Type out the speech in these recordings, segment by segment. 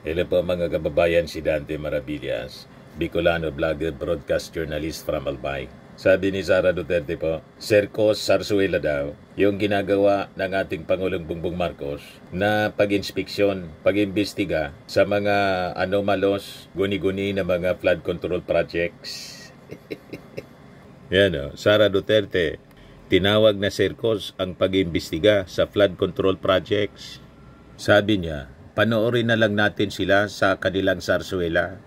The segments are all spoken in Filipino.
Hello po mga kababayan, si Dante Maravillas, Bicolano vlogger, broadcast journalist from Albay. Sabi ni Sara Duterte po, Sercos Zarzuela daw, yung ginagawa ng ating Pangulong Bongbong Marcos na pag-inspeksyon, pag-imbestiga sa mga anomalos, guni-guni na mga flood control projects. Yan o, Sara Duterte, tinawag na Sercos ang pag-imbestiga sa flood control projects. Sabi niya, panoorin na lang natin sila sa kanilang zarzuela.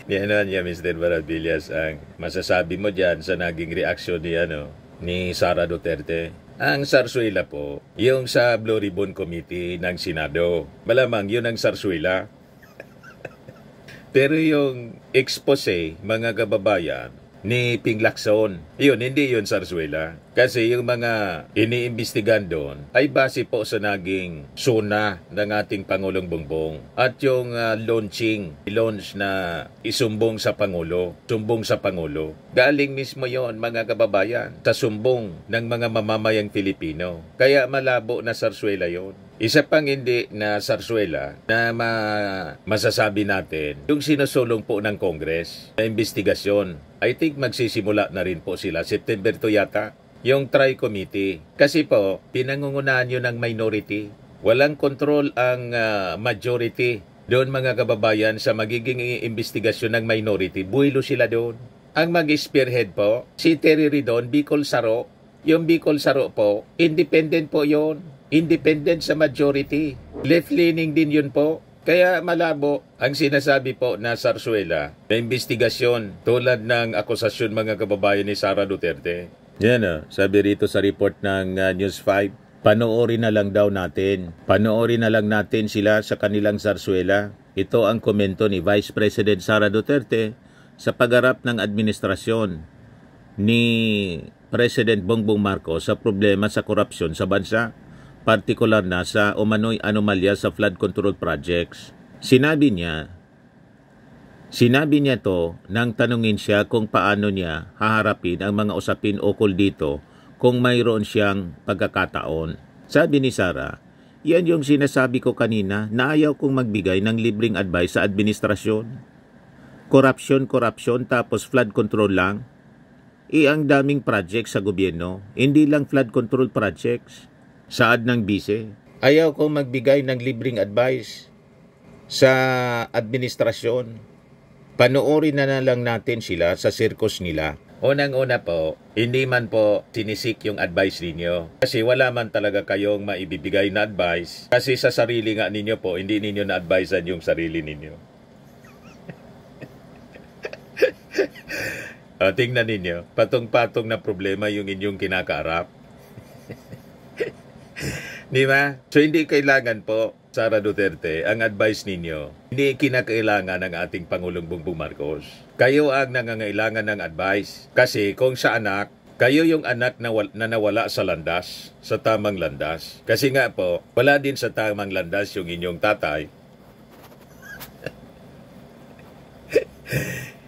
Yan niya, Mr. Maravillas, ang masasabi mo dyan sa naging reaksyon ni Sara Duterte. Ang zarzuela po, yung sa Blue Ribbon Committee ng Senado. Malamang yun ang zarzuela. Pero yung expose, mga kababayan, ni Ping Lacson, yun, hindi yun zarzuela. Kasi yung mga iniimbestigan doon ay base po sa naging suna ng ating Pangulong Bongbong. At yung launch na isumbong sa Pangulo, galing mismo yon mga kababayan, sa sumbong ng mga mamamayang Pilipino. Kaya malabo na zarzuela yon. Isa pang hindi na zarzuela na masasabi natin, yung sinusulong po ng Congress na investigasyon. I think magsisimula na rin po sila. September to yata. Yung Tri-Committee. Kasi po, pinangungunahan yun ng minority. Walang control ang majority. Doon mga kababayan sa magiging investigasyon ng minority. Buwilo sila doon. Ang mag-spearhead po, si Terry Ridon, Bicol Saro. Yung Bicol Saro po, independent po yon. Independent sa majority. Left-leaning din yun po. Kaya malabo ang sinasabi po na zarzuela na investigasyon tulad ng akusasyon mga kababayan ni Sara Duterte. Yan sabi rito sa report ng News 5, panoorin na lang daw natin. Panoorin na lang natin sila sa kanilang zarzuela. Ito ang komento ni Vice President Sara Duterte sa pagharap ng administrasyon ni President Bongbong Marcos sa problema sa korupsyon sa bansa, partikular na sa umano'y anomalya sa flood control projects. Sinabi niya to nang tanungin siya kung paano niya haharapin ang mga usapin ukol dito kung mayroon siyang pagkakataon. Sabi ni Sara, yan yung sinasabi ko kanina na ayaw kong magbigay ng libreng advice sa administrasyon. Korupsyon tapos flood control lang. Ang daming projects sa gobyerno, hindi lang flood control projects. Saad ng bise, ayaw kong magbigay ng libreng advice sa administrasyon. Panoorin na lang natin sila sa circus nila. Unang-una po, hindi man po sinisik yung advice ninyo. Kasi wala man talaga kayong maibibigay na advice. Kasi sa sarili nga ninyo po, hindi ninyo na-advisean yung sarili ninyo. Tingnan ninyo, patong-patong na problema yung inyong kinakaarap. Di ba? So hindi kailangan po, Sara Duterte, ang advice ninyo. Hindi kinakailangan ng ating Pangulong Bongbong Marcos. Kayo ang nangangailangan ng advice. Kasi kung sa anak, kayo yung anak na nawala sa landas, sa tamang landas. Kasi nga po, wala din sa tamang landas yung inyong tatay.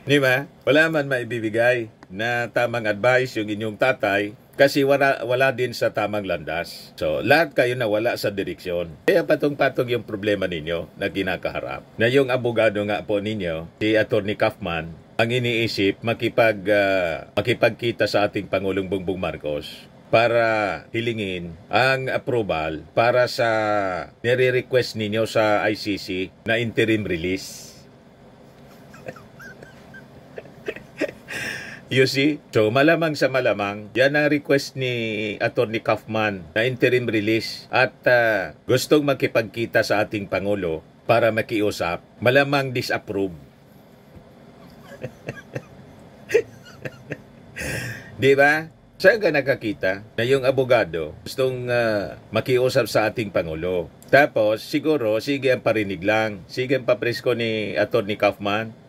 Di ba? Wala man maibibigay na tamang advice yung inyong tatay. Kasi wala din sa tamang landas. So, lahat kayo nawala sa direksyon. Kaya patong-patong yung problema ninyo na kinakaharap. Na yung abogado nga po ninyo, si Atty. Kaufman, ang iniisip makipagkita sa ating Pangulong Bongbong Marcos para hilingin ang approval para sa nire-request ninyo sa ICC na interim release. You see? So, malamang sa malamang, yan ang request ni Atty. Kaufman na interim release at gustong makipagkita sa ating Pangulo para makiusap, malamang disapprove. Di ba? Saan ka nakakita na yung abogado gustong makiusap sa ating Pangulo? Tapos, siguro, sige ang parinig lang. Sige ang papresko ni Atty. Kaufman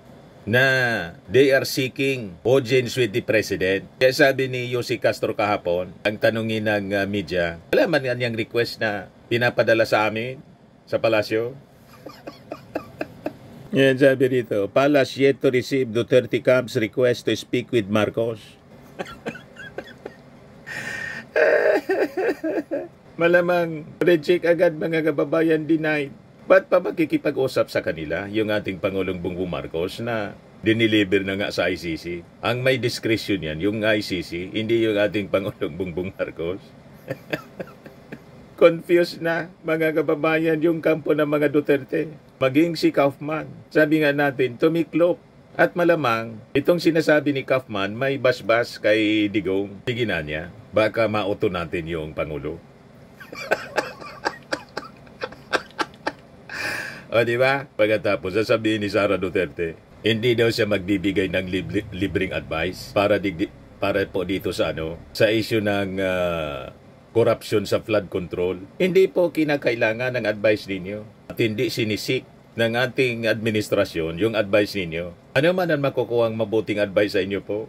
na they are seeking audience with the President. Kaya sabi ni Yossi Castro kahapon, ang tanungin ng media, wala man yan yung request na pinapadala sa amin sa palasyo. Yan sabi rito, Palace yet to receive Duterte camp's request to speak with Marcos. Malamang reject agad mga kababayan, denied. Ba't pa makikipag-usap sa kanila yung ating Pangulong Bongbong Marcos na diniliver na nga sa ICC? Ang may discretion yan, yung ICC, hindi yung ating Pangulong Bongbong Marcos. Confused na, mga kababayan, yung kampo ng mga Duterte. Maging si Kaufman. Sabi nga natin, tumiklop. At malamang, itong sinasabi ni Kaufman, may basbas kay Digong. Sige na niya, baka mauto natin yung Pangulo. O, di ba? Pagkatapos, sasabihin ni Sara Duterte, hindi daw siya magbibigay ng libreng advice para po dito sa sa issue ng corruption sa flood control. Hindi po kinakailangan ng advice ninyo. At hindi sinisik ng ating administrasyon yung advice ninyo. Ano man ang makukuhang mabuting advice sa inyo po?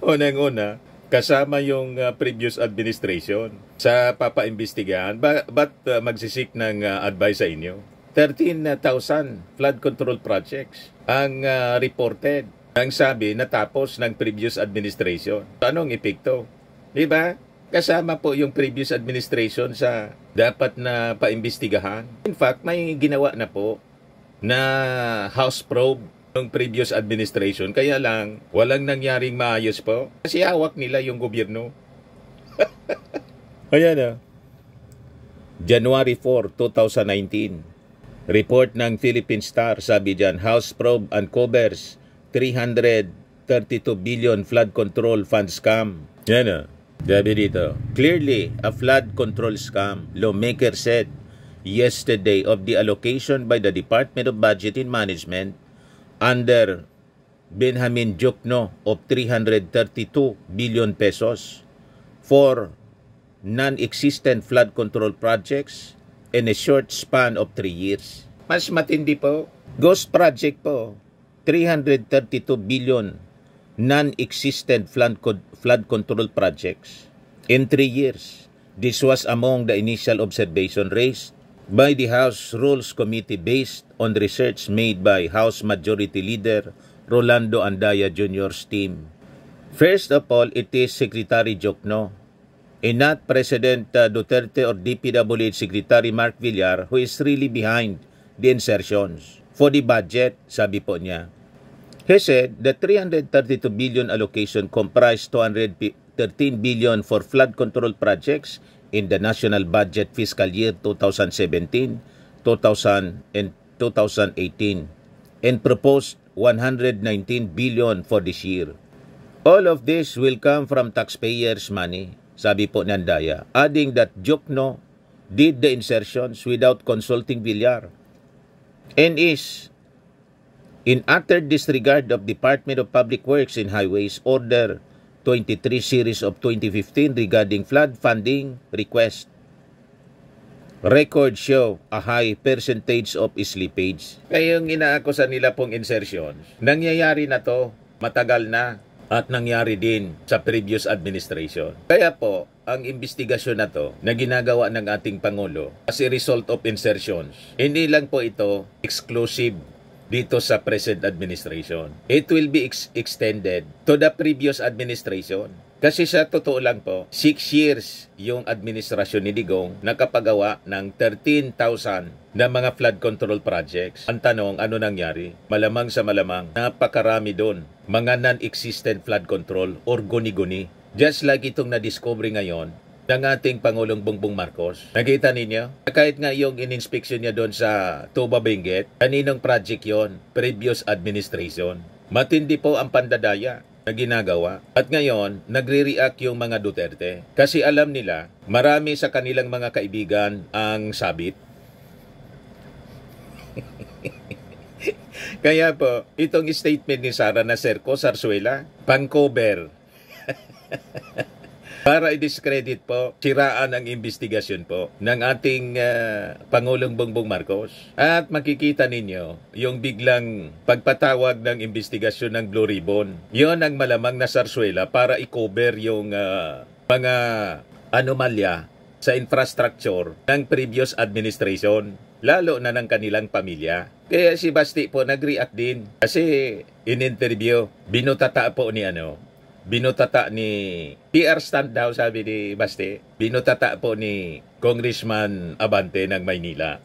Unang-una, kasama yung previous administration sa papaimbestigahan. Ba't magsisik ng advice sa inyo? 13,000 flood control projects ang reported. Ang sabi natapos ng previous administration. Anong epekto? Diba? Kasama po yung previous administration sa dapat na paimbestigahan. In fact, may ginawa na po na house probe ng previous administration. Kaya lang, walang nangyaring maayos po. Kasi hawak nila yung gobyerno. Ayan na. January 4, 2019. Report ng Philippine Star, sabi dyan, House probe uncovers 332 billion flood control fund scam. Yan na. Sabi dito, clearly a flood control scam, lawmaker said yesterday of the allocation by the Department of Budget and Management under Benjamin Diokno of 332 billion pesos for non-existent flood control projects in a short span of 3 years. Mas matindi po. Ghost project po. 332 billion non-existent flood control projects in 3 years. This was among the initial observation raised by the House Rules Committee based on research made by House Majority Leader Rolando Andaya Jr.'s team. First of all, it is Secretary Diokno, and not President Duterte or DPWH Secretary Mark Villar who is really behind the insertions. For the budget, sabi po niya, he said the 332 billion allocation comprised 213 billion for flood control projects in the national budget fiscal year 2017, 2018 and proposed 119 billion for this year. All of this will come from taxpayers' money, sabi po ni Andaya, adding that Diokno did the insertions without consulting Villar and is in utter disregard of Department of Public Works and Highways Order 23 series of 2015 regarding flood funding request. Records show a high percentage of slippage. Kaya yung inaakusan nila pong insertions, nangyayari na to, matagal na, at nangyari din sa previous administration. Kaya po, ang investigasyon na to na ginagawa ng ating Pangulo as a result of insertions, hindi lang po ito exclusive dito sa present administration. It will be extended to the previous administration. Kasi sa totoo lang po, 6 years yung administrasyon ni Digong nakapagawa ng 13,000 na mga flood control projects. Ang tanong, ano nangyari? Malamang sa malamang, napakarami doon. Mga non-existent flood control or guni-guni. Just like itong na-discover ngayon ng ating Pangulong Bongbong Marcos. Nakita ninyo? Kahit nga yung in-inspection niya doon sa Tuba Benguet, kaninong project yon? Previous administration. Matindi po ang pandadaya na ginagawa. At ngayon, nagre-react yung mga Duterte. Kasi alam nila, marami sa kanilang mga kaibigan ang sabit. Kaya po, itong statement ni Sara na Serco Zarzuela, pang-cover. Para i-discredit po, siraan ang investigasyon po ng ating Pangulong Bongbong Marcos. At makikita ninyo yung biglang pagpatawag ng investigasyon ng Blue Ribbon. Yon ang malamang na Zarzuela para i-cover yung mga anomalya sa infrastructure ng previous administration, lalo na ng kanilang pamilya. Kaya si Basti po nag-react din kasi in-interview, binutata po ni binutata ni PR stand daw, sabi ni Baste. Binutata po ni Congressman Abante ng Maynila.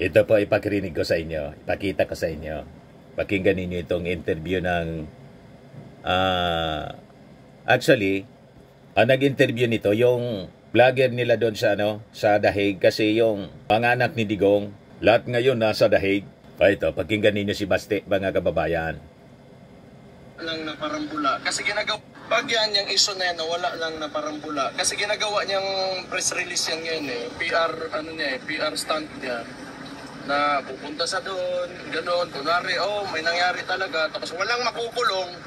Ito po ipakrinig ko sa inyo. Ipakita ko sa inyo. Pakinggan ninyo itong interview ng actually, ang nag-interview nito yung vlogger nila doon sa sa Dahig, kasi yung panganak ni Digong, lahat ngayon nasa Dahig. Ito, pakinggan ninyo si Baste, mga kababayan. Lang na parambula kasi ginagawa pag yan yung issue na yan wala lang na parambula kasi ginagawa niyang press release yan ngayon PR PR stunt niya na pupunta sa doon ganoon kunwari may nangyari talaga tapos walang makukulong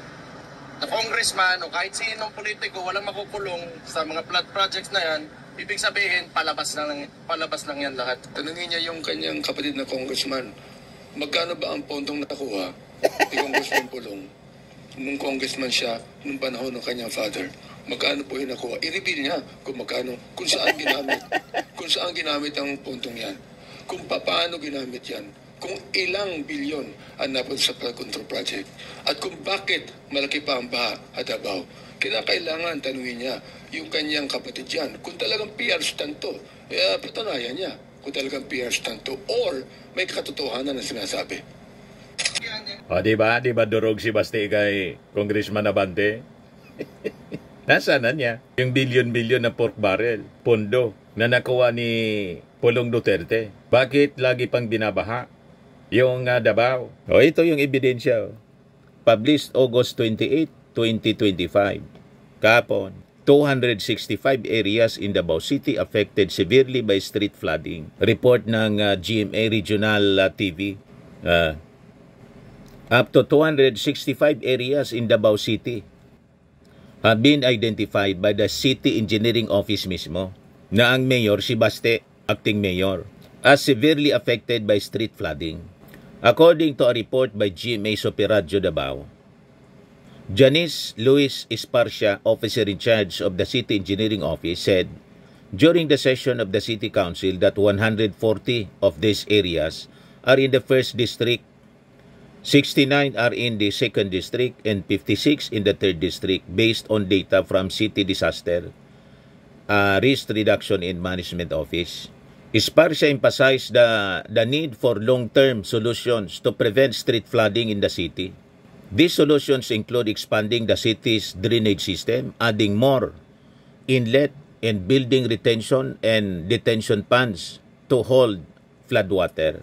na congressman o kahit sinong politiko walang makukulong sa mga flood projects na yan. Ibig sabihin palabas lang yan lahat. Tanungin niya yung kanyang kapatid na congressman, magkano ba ang pondong nakuha ni Congressman Pulong nung congressman siya, nung panahon ng kanyang father? Magkano po yung nakuha? I-reveal niya kung magkano, kung saan ginamit ang puntong yan, kung paano ginamit yan, kung ilang bilyon ang napunta sa flood control project, at kung bakit malaki pa ang baha at Davao. Kinakailangan tanungin niya yung kanyang kapatid yan, kung talagang PR stunt to, patunayan niya kung talagang PR stunt to, or may katotohanan na sinasabi. Diba durog si Baste kay Congressman Abante? Nasaan na niya yung bilyon-bilyon na pork barrel, pondo na nakuha ni Pulong Duterte? Bakit lagi pang binabaha yung Davao? Ito yung ebidensya. Published August 28, 2025. Kapon, 265 areas in Davao City affected severely by street flooding. Report ng GMA Regional TV. Up to 265 areas in Davao City have been identified by the City Engineering Office mismo, na ang mayor si Baste, acting mayor, as severely affected by street flooding. According to a report by GMA Soperadyo Davao, Janice Luis Esparcia, officer in charge of the City Engineering Office, said during the session of the City Council that 140 of these areas are in the 1st District, 69 are in the 2nd District, and 56 in the 3rd District based on data from City Disaster Risk Reduction and Management Office. Esparcia emphasized the need for long-term solutions to prevent street flooding in the city. These solutions include expanding the city's drainage system, adding more inlet, and building retention and detention ponds to hold floodwater.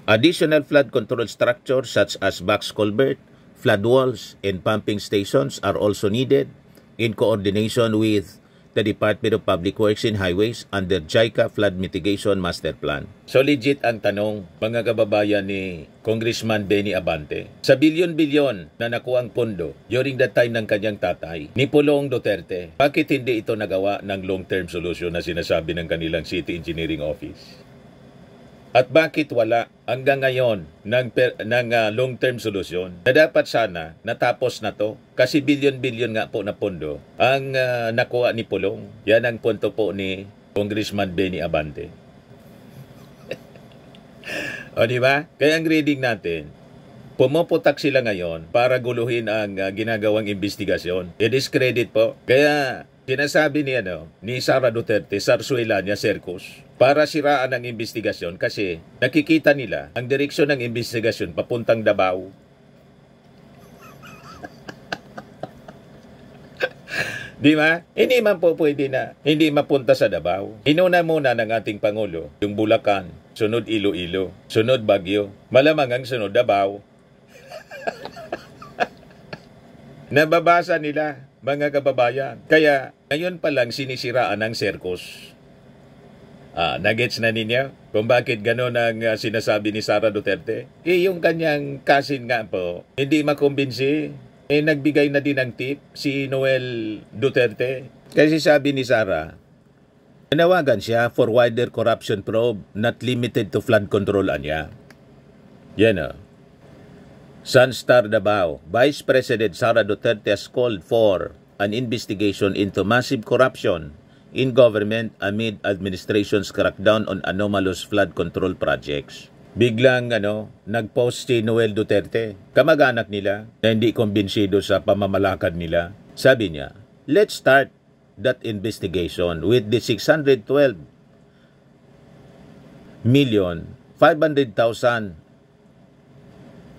Additional flood control structures such as box culvert, flood walls, and pumping stations are also needed in coordination with the Department of Public Works and Highways under JICA Flood Mitigation Master Plan. So legit ang tanong, mga kababayan, ni Congressman Benny Abante. Sa bilyon-bilyon na nakuha ang pondo during that time ng kanyang tatay, ni Pulong Duterte, bakit hindi ito nagawa ng long-term solution na sinasabi ng kanilang City Engineering Office? At bakit wala hanggang ngayon ng long-term solution na dapat sana natapos na to? Kasi bilyon-bilyon nga po na pondo ang nakuha ni Pulong. Yan ang punto po ni Congressman Benny Abante. O diba? Kaya ang reading natin, pumuputak sila ngayon para guluhin ang ginagawang investigasyon. I-discredit po. Kaya sinasabi ni Sara Duterte, Zarzuela niya, Circus, para siraan ang investigasyon kasi nakikita nila ang direksyon ng investigasyon papuntang Davao. Di ba? Hindi man po pwede na hindi mapunta sa Davao. Inuna muna ng ating Pangulo yung Bulacan, sunod Iloilo, sunod Baguio, malamang ang sunod Davao. Nababasa nila, mga kababayan. Kaya ngayon pa lang sinisiraan ng circus. Nagets na ninyo kung bakit gano'n ang sinasabi ni Sara Duterte? Yung kanyang cousin nga po, hindi makumbinsi. Nagbigay na din ng tip si Noel Duterte. Kasi sabi ni Sara, nanawagan siya for wider corruption probe not limited to flood control anya. Yan Sunstar Davao, Vice President Sara Duterte has called for an investigation into massive corruption in government amid administration's crackdown on anomalous flood control projects. Biglang nag-post si Noel Duterte, kamag-anak nila, na hindi kumbinsido sa pamamalakad nila. Sabi niya, let's start that investigation with the 612,500,000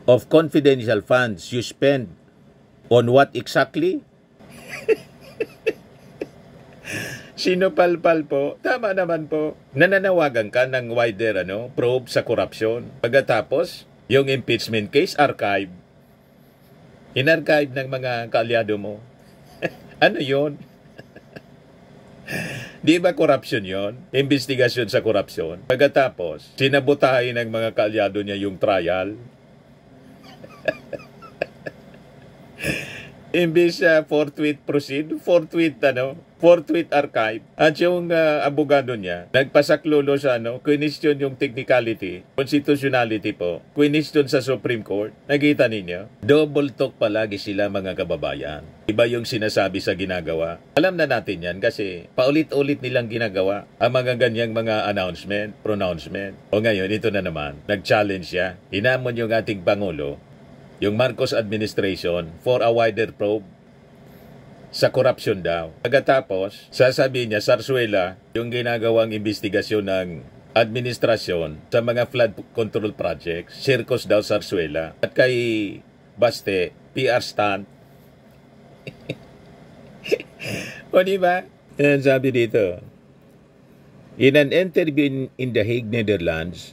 of confidential funds you spend on what exactly? Sinupalpal po. Tama naman po. Nananawagan ka ng wider probe sa korupsyon. Pagkatapos, yung impeachment case, archive. In-archive ng mga kaalyado mo. Ano yon? Di ba korupsyon yon? Investigasyon sa korupsyon. Pagkatapos, sinabotahin ng mga kaalyado niya yung trial. Imbis forthwith proceed, forthwith archive. At yung abogado niya, nagpasaklulo sa question yung technicality, constitutionality po, question sa Supreme Court. Nakita ninyo? Double talk palagi sila mga kababayan. Iba yung sinasabi sa ginagawa. Alam na natin yan kasi paulit-ulit nilang ginagawa ang mga ganyang mga pronouncement. O ngayon, ito na naman, nag-challenge siya. Hinamon yung ating Pangulo, yung Marcos administration, for a wider probe sa korupsyon daw. Pagkatapos, sasabihin niya, Zarzuela, yung ginagawang investigasyon ng administrasyon sa mga flood control projects, circus daw Zarzuela. At kay Baste, PR stunt. O diba? Yan sabi dito. In an interview in The Hague, Netherlands,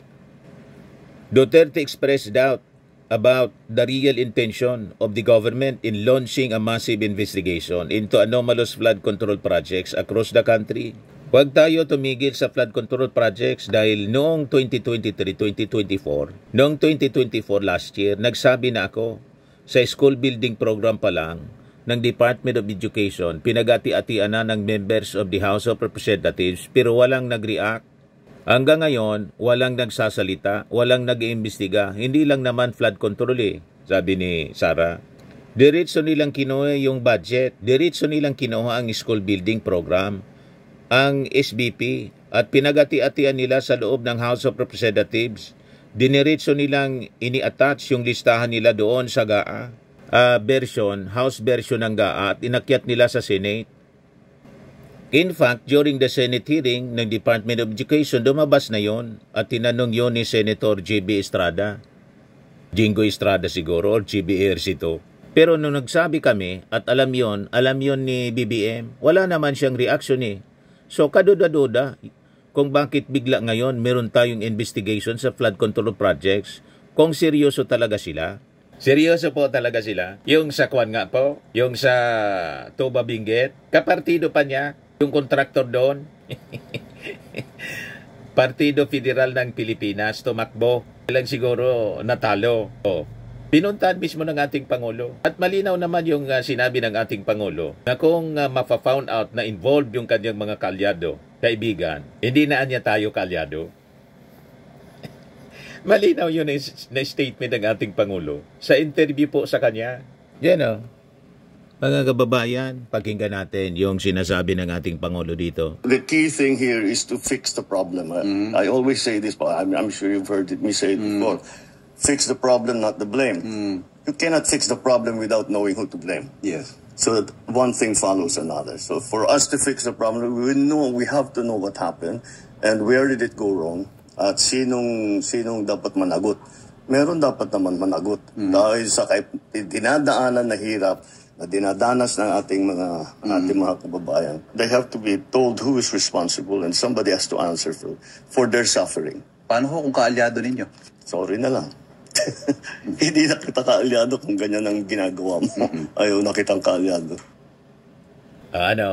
Duterte expressed doubt about the real intention of the government in launching a massive investigation into anomalous flood control projects across the country. Huwag tayo tumigil sa flood control projects dahil noong 2023-2024, noong 2024 last year, nagsabi na ako sa school building program pa lang ng Department of Education, pinagati-atian na ng members of the House of Representatives pero walang nag-react. Hanggang ngayon, walang nagsasalita, walang nag-iimbestiga. Hindi lang naman flood control sabi ni Sara. Diretso nilang kinuha yung budget, diretso nilang kinuha ang school building program, ang SBP, at pinagati-atian nila sa loob ng House of Representatives. Diniretso nilang ini-attach yung listahan nila doon sa GAA, House version ng GAA, at inakyat nila sa Senate. In fact, during the Senate hearing ng Department of Education, lumabas na yon at tinanong yon ni Senator J.B. Estrada. Jingo Estrada siguro or J.B. Ercito. Pero nung nagsabi kami at alam yon ni BBM, wala naman siyang reaction So kaduda-duda kung bakit bigla ngayon meron tayong investigation sa flood control projects kung seryoso talaga sila. Seryoso po talaga sila. Yung sa Kwan nga po, yung sa Tuba Benguet, kapartido pa niya. Yung kontraktor doon, Partido Federal ng Pilipinas, tumakbo. Ilang siguro natalo. Pinuntahan mismo ng ating Pangulo. At malinaw naman yung sinabi ng ating Pangulo na kung mafa-found out na involved yung kanyang mga kaalyado, kaibigan, hindi na niya tayo kaalyado. Malinaw yun na statement ng ating Pangulo sa interview po sa kanya. Yan Mga kababayan, pakinggan natin yung sinasabi ng ating Pangulo dito. The key thing here is to fix the problem. I always say this, but I'm sure you've heard me say it before. Fix the problem, not the blame. You cannot fix the problem without knowing who to blame. Yes. So that one thing follows another. So for us to fix the problem, we have to know what happened and where did it go wrong at sinong dapat managot. Meron dapat naman managot dahil sa dinadaanan na hirap na dinadanas ng ating mga kababayan. They have to be told who is responsible and somebody has to answer for their suffering. Paano kung kaalyado ninyo? Sorry na lang. Hindi na kita kaalyado kung ganyan ang ginagawa mo. Ayaw na kitang kaalyado.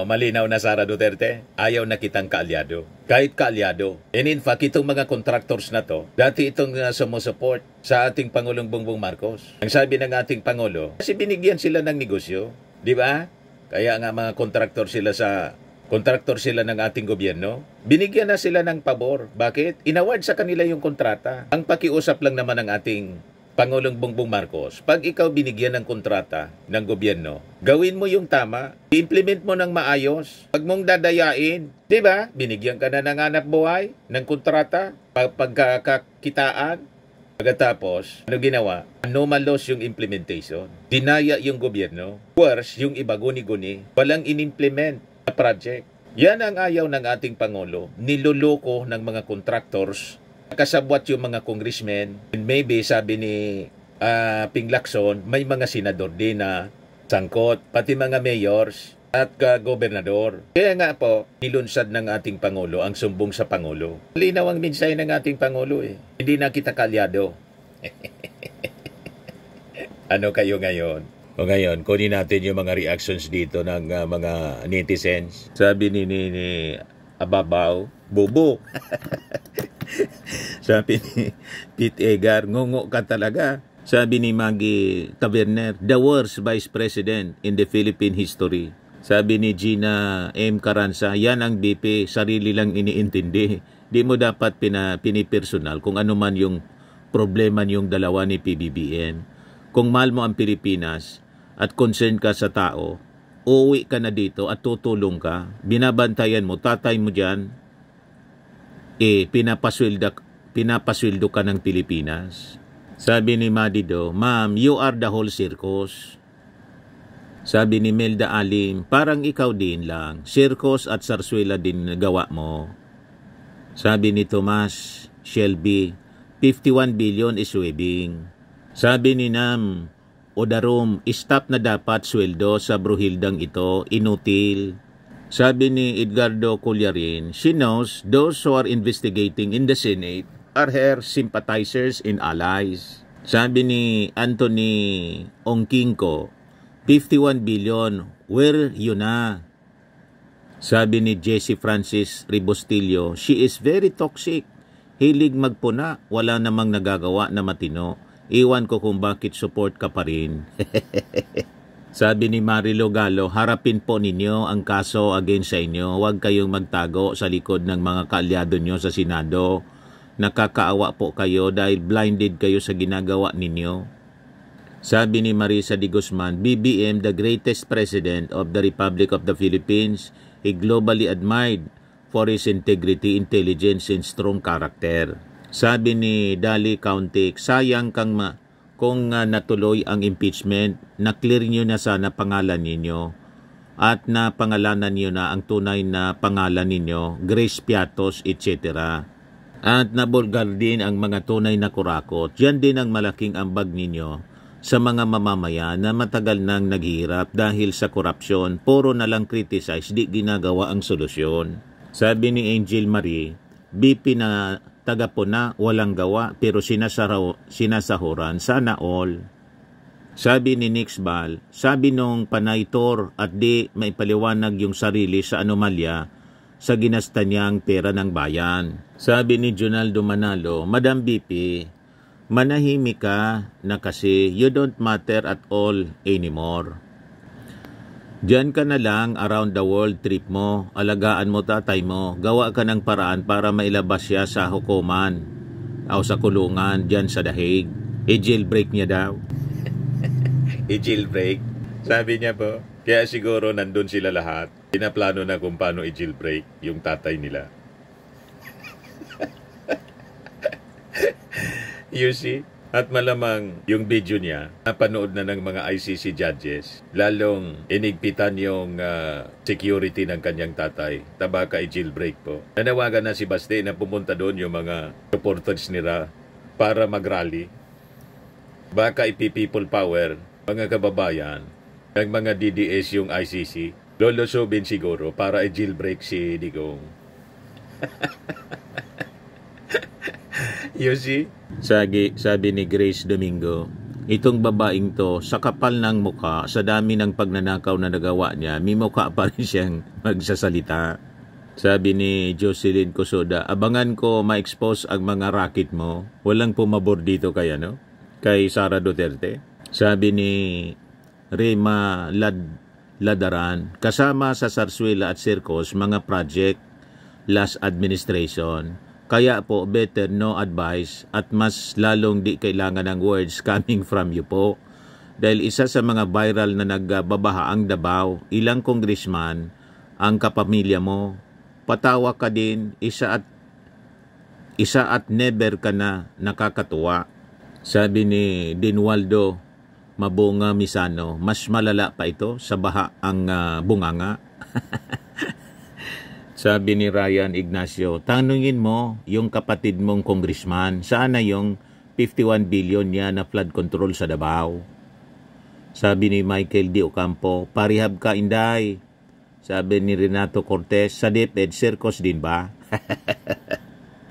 Malinaw na Sara Duterte, ayaw na kitang kaalyado. Kahit kaalyado. And in fact, itong mga contractors na to, dati itong sumusupport sa ating Pangulong Bongbong Marcos. Ang sabi ng ating Pangulo, kasi binigyan sila ng negosyo. Di ba? Kaya nga mga contractor sila ng ating gobyerno. Binigyan na sila ng pabor. Bakit? Inaward sa kanila yung kontrata. Ang pakiusap lang naman ng ating Pangulong Bongbong Marcos, pag ikaw binigyan ng kontrata ng gobyerno, gawin mo yung tama, i-implement mo ng maayos, pag mong dadayain, di ba? Binigyan ka na ng hanap buhay, ng kontrata, pagkakakitaan, Pagkatapos, ano ginawa? Anomalous yung implementation. Dinaya yung gobyerno. Worse, yung iba guni-guni. Walang in-implement na project. Yan ang ayaw ng ating Pangulo. Niloloko ng mga contractors. Kasabwat yung mga congressmen. And maybe, sabi ni Ping Lacson, may mga senador din na sangkot. Pati mga mayors at gobernador. Kaya nga po, nilunsad ng ating Pangulo ang sumbong sa Pangulo. Linaw ang mensahe ng ating Pangulo eh. Hindi na kita kalyado. Ano kayo ngayon? O ngayon, kunin natin yung mga reactions dito ng mga netizens. Sabi ni Ababaw, bobo. Sabi ni Pete Egar, ngungo ka talaga. Sabi ni Maggie Taverner, the worst vice president in the Philippine history. Sabi ni Gina M. Caranza, yan ang BP, sarili lang iniintindi. Di mo dapat pinipersonal kung ano man yung problema niyong dalawa ni PBBM. Kung mahal mo ang Pilipinas at concern ka sa tao, uuwi ka na dito at tutulong ka. Binabantayan mo, tatay mo dyan, pinapasweldo ka ng Pilipinas. Sabi ni Madido, ma'am, you are the whole circus. Sabi ni Melda Alim, parang ikaw din lang. Circus at Sarsuela din gawa mo. Sabi ni Tomas Shelby, 51 billion is webbing. Sabi ni Nam Odarom, stop na dapat sweldo sa bruhildang ito, inutil. Sabi ni Edgardo Cullarin, she knows those who are investigating in the Senate are her sympathizers and allies. Sabi ni Anthony Ongkinko, 51 billion, where yun na? Sabi ni Jessie Francis Ribostillo, she is very toxic. Hilig magpuna, wala namang nagagawa na matino. Iwan ko kung bakit support ka pa rin. Sabi ni Marilo Galo, harapin po ninyo ang kaso against sa inyo. Huwag kayong magtago sa likod ng mga kaalyado nyo sa Senado. Nakakaawa po kayo dahil blinded kayo sa ginagawa ninyo. Sabi ni Marisa de Guzman, BBM, the greatest president of the Republic of the Philippines, he globally admired for his integrity, intelligence, and strong character. Sabi ni Dali Kauntik, sayang kung natuloy ang impeachment, na-clear nyo na sana pangalan ninyo at na pangalanan nyo na ang tunay na pangalan ninyo, Grace Piatos, etc. At nabulgar din ang mga tunay na kurakot. Yan din ang malaking ambag ninyo sa mga mamamayan na matagal nang naghihirap dahil sa korupsyon, puro na lang criticize, di ginagawa ang solusyon. Sabi ni Angel Marie, BP na tagapuna, walang gawa, pero sinasahuran, sana all. Sabi ni Nixbal, sabi nung panaytor at di may paliwanag yung sarili sa anomalya sa ginasta niyang pera ng bayan. Sabi ni Jonaldo Manalo, Madam BP, manahimik ka na kasi you don't matter at all anymore. Diyan ka na lang around the world trip mo, alagaan mo tatay mo, gawa ka ng paraan para mailabas siya sa hukuman o sa kulungan diyan sa The Hague. I-jailbreak niya daw. I-jailbreak? Sabi niya po, kaya siguro nandun sila lahat. Pinaplano na kung paano i-jailbreak yung tatay nila. You see? At malamang yung video niya, napanood na ng mga ICC judges, lalong inigpitan yung security ng kanyang tatay. Tabaka i-jailbreak po. Nanawagan na si Baste na pumunta doon yung mga supporters nila para mag-rally. Baka ipi-people power, mga kababayan, ng mga DDS yung ICC, lolosobin siguro para i-jailbreak si Digong. You see? Sabi ni Grace Domingo, itong babaeng to, sa kapal ng mukha, sa dami ng pagnanakaw na nagawa niya, may mukha pa rin siyang magsasalita. Sabi ni Jocelyn Cosoda, abangan ko ma-expose ang mga racket mo. Walang pumabor dito kay Sara Duterte. Sabi ni Rema Ladaran, kasama sa Sarsuela at Circos, mga project, last administration. Kaya po, better no advice at mas lalong di kailangan ng words coming from you po. Dahil isa sa mga viral na nagbabaha ang Davao, ilang congressman ang kapamilya mo. Patawa ka din, isa at never ka na nakakatuwa. Sabi ni Dinwaldo Mabonga Misano, mas malala pa ito sa baha ang bunganga. Sabi ni Ryan Ignacio, tanungin mo yung kapatid mong congressman, saan na yung 51 billion niya na flood control sa Davao? Sabi ni Michael D. Ocampo, parihab ka inday. Sabi ni Renato Cortez, sa DepEd, circus din ba?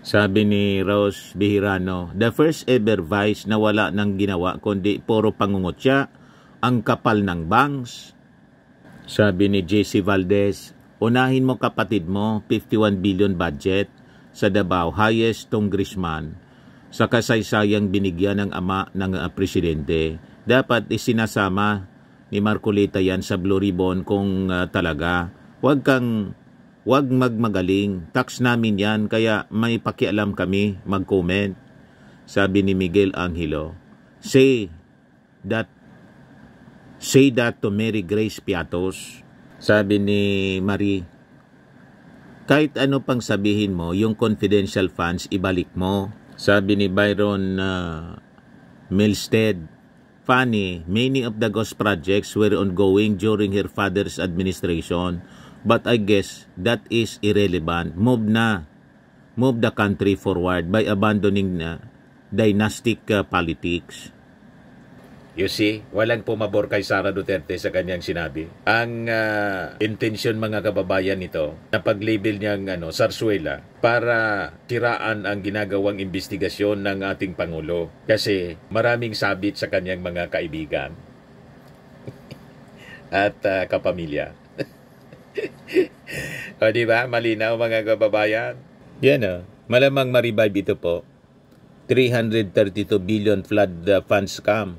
Sabi ni Rose Bihirano, the first ever vice na wala nang ginawa kundi puro pangungutya, ang kapal ng bangs. Sabi ni JC Valdez, unahin mo kapatid mo, 51 billion budget sa Davao, highest congressman sa kasaysayang binigyan ng ama ng presidente. Dapat isinasama ni Marcolita yan sa Blue Ribbon kung talaga. Huwag magmagaling. Tax namin yan, kaya may pakialam kami mag-comment. Sabi ni Miguel Angelo, say that to Mary Grace Piatos. Sabi ni Marie, kahit ano pang sabihin mo, yung confidential funds, ibalik mo. Sabi ni Byron Milstead, funny, many of the ghost projects were ongoing during her father's administration. But I guess that is irrelevant. Move the country forward by abandoning dynastic politics. You see, walang pumabor kay Sara Duterte sa kanyang sinabi. Ang intensyon mga kababayan nito, na pag-label niyang Zarzuela para tiraan ang ginagawang investigasyon ng ating Pangulo. Kasi maraming sabit sa kanyang mga kaibigan at kapamilya. O diba, malinaw mga kababayan? Yan malamang ma-revive ito po. 332 billion flood fund scam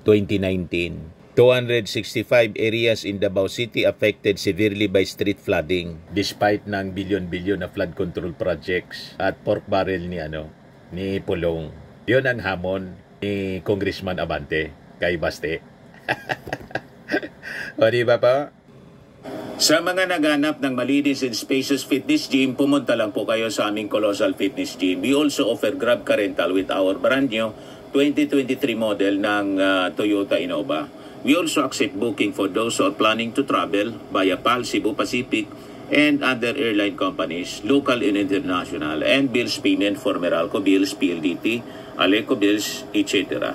2019. 265 areas in Davao City affected severely by street flooding despite ng billion-billion na flood control projects at pork barrel ni Pulong. Yun ang hamon ni Congressman Abante kay Baste. O diba pa? Sa mga naghanap ng malinis and spacious fitness gym, pumunta lang po kayo sa aming Colossal Fitness Gym. We also offer Grab Car Rental with our brand new 2023 model ng Toyota Innova. We also accept booking for those who are planning to travel via PAL, Cebu Pacific, and other airline companies, local and international, and bills payment for Meralco Bills, PLDT, Aleco Bills, etc.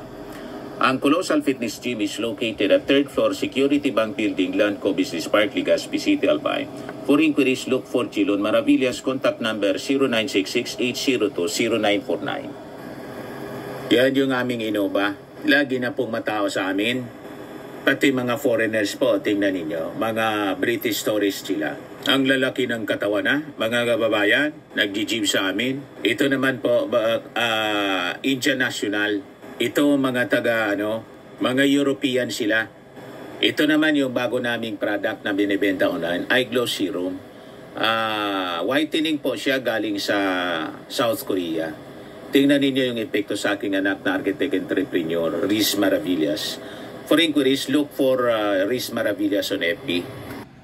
Ang Colossal Fitness Gym is located at 3rd floor Security Bank Building, Landco Business Park, Legazpi City, Albay. For inquiries, look for Chilon Maravillas. Contact number 0966-802-0949. Yan yung aming Innova. Lagi na pong matao sa amin. Pati mga foreigners po, tingnan ninyo. Mga British tourists sila. Ang lalaki ng katawan mga kababayan, nag-gym sa amin. Ito naman po, Indian National. Ito mga mga European sila. Ito naman yung bago naming product na binibenta online, Eye Glow Serum. Whitening po siya galing sa South Korea. Tingnan ninyo yung epekto sa aking anak na architect entrepreneur, Riz Maravillas. For inquiries, look for Riz Maravillas on FB.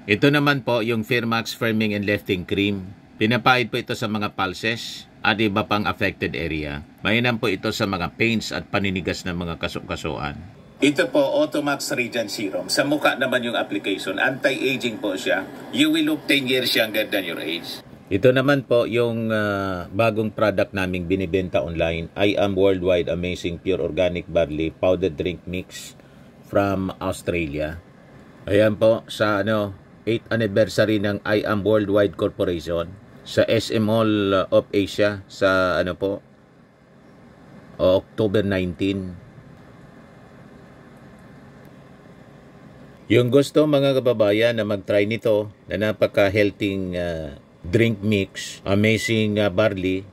Ito naman po yung Firmax Firming and Lifting Cream. Pinapahid po ito sa mga pulses at iba pang affected area. Mainam po ito sa mga pains at paninigas ng mga kasukasuan. Ito po, Automax Radiant Serum. Sa mukha naman yung application. Anti-aging po siya. You will look 10 years younger than your age. Ito naman po yung bagong product naming binibenta online. I Am Worldwide Amazing Pure Organic Barley Powdered Drink Mix from Australia. Ayan po, sa 8th anniversary ng I Am Worldwide Corporation. Sa SM Mall of Asia sa October 19. Yung gusto mga kababayan na mag-try nito na napaka-healthy drink mix, amazing barley,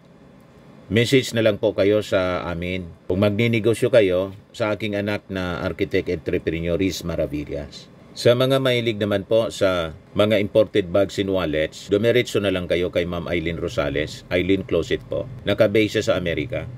message na lang po kayo sa amin. Kung magninegosyo kayo sa aking anak na architect entrepreneur Riz Maravillas. Sa mga mahilig naman po sa mga imported bags and wallets, dumiretso na lang kayo kay Ma'am Eileen Rosales, Eileen Closet po. Nakabase sa Amerika.